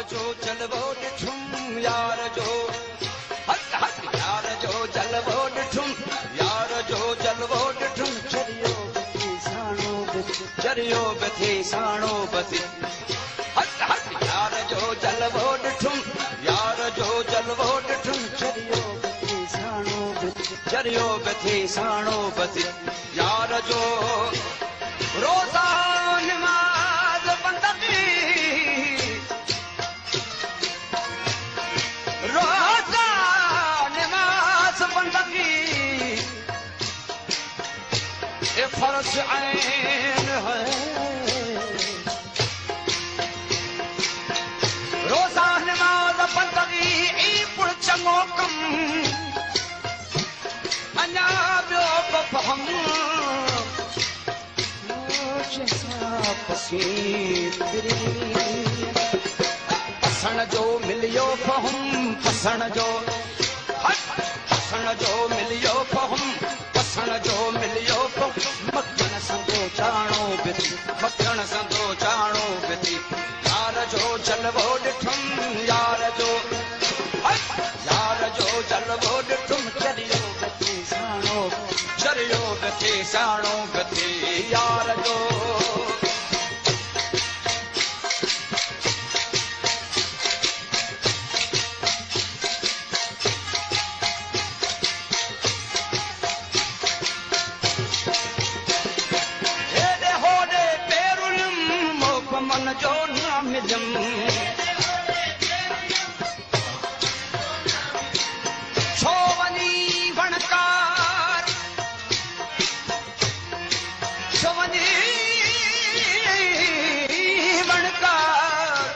जो जलवो ॾिठुम यार जो हक हक यार जो जलवो ॾिठुम यार जो जलवो ॾिठुम चरियो बथी साणो बथी चरियो बथी साणो बथी हक हक यार जो जलवो ॾिठुम यार जो जलवो ॾिठुम चरियो बथी साणो बथी चरियो बथी साणो बथी यार जो रोज़ा नमाज़ बंदगी रोज़ा नमाज़ बंदगी ये फर्ज ऐन है रोज़ा नमाज़ बंदगी ई पुर चङो कम अञा ॿियो बफ़हम पसण जो मिलियो फहुम पसण जो मिलियो फहुम पसण जो मिलियो मखण संदो चाणो बिथी मखण संदो चाणो बिथी यार जो जलवो ॾिठुम यार जो जलवो ॾिठुम चरियो बिथी साणो बिथी यार जो जो नाम मिलम छो वनी वणकार छो वनी वणकार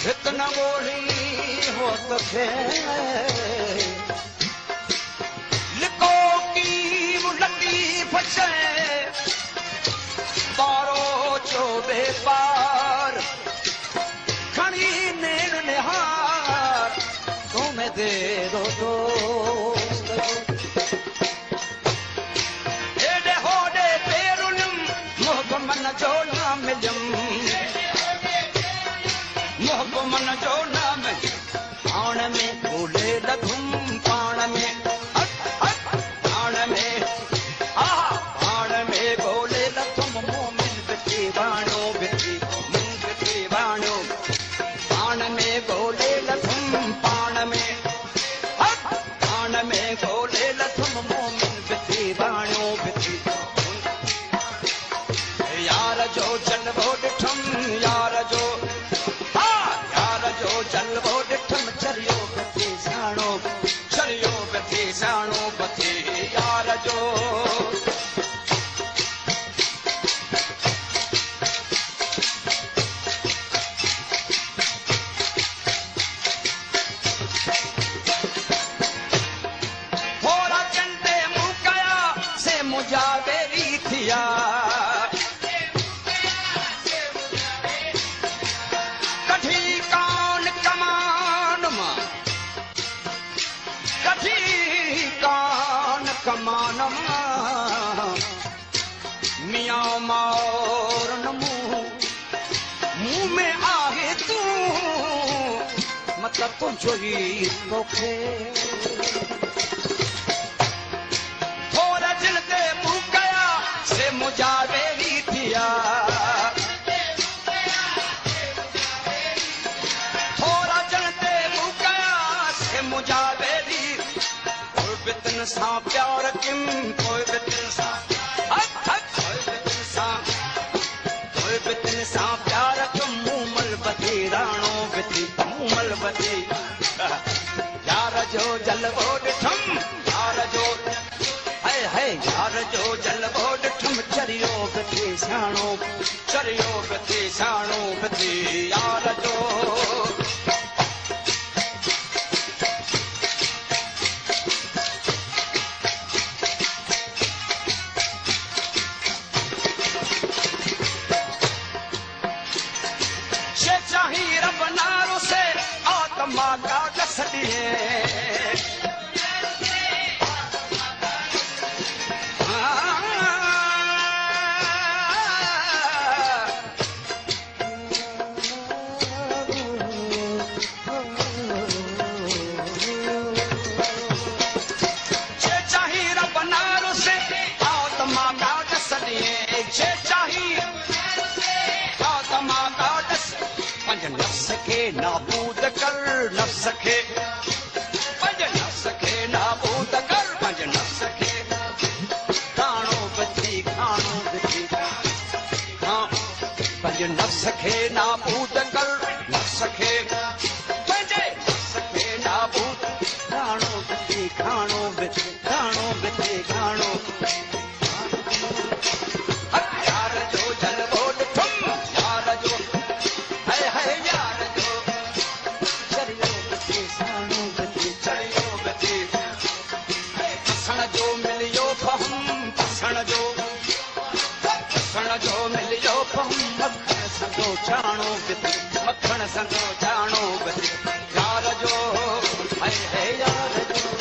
हित न ॻोल्ही हो तोखे लिको की लकी फचे बारो जो बेपार खणी नेण निहार तुम्हें दे दो दोस्त एडे होडे पेरुलम मोहब्बमन जो नाम मिलम मोहब्बमन जो नाम पाण में बोले लधुम पाण में पाण में पाण में बोले लधुम बाणो बिथी बाणो पाण में बोले लथुम पाण में बोले लथुम मोमिन बिथी बाणो बिथी यार जो जलवो ॾिठुम यार जो जलवो ॾिठुम चरियो बिथी साणो बिथी यार जो मुजावेरी थिया कठी कान कमान मां कठी कान कमान मां मियां मार मुंह में आहे तू मतलब तुझो ही तोखे मुजावेरी थिया थोड़ा जलते मुकया से मुजावेरी कोई बितन सा प्यार किम कोई बितन सा प्यार किम मूमल बधी राणो बिथी मूमल बधी यार जो जलवो ॾिठुम यार जो यार जो जलवो ॾिठुम चरियो बिथी साणो बिथी यार जो शे चाही रब नारो से आत्मा का कसदिए नाबूद कर नफ्स खे पंज नफ्स खे नाबूद कर पंज नफ्स खे खाणो बची खाणो बची हाँ पंज नफ्स खे नाबूद कर नफ्स खे पंहिंजे नफ्स खे नाबूद खाणो बची खाणो बची खाणो बची खाणो यार जो जलवो ॾिठुम यार जो है यार जो चरियो बची साणो बची चरियो बची पसण जो मिलियो फहम पसण जो मिलियो फहम मखण संगो चाणो बची मखण संगो चाणो बची यार जो है यार जो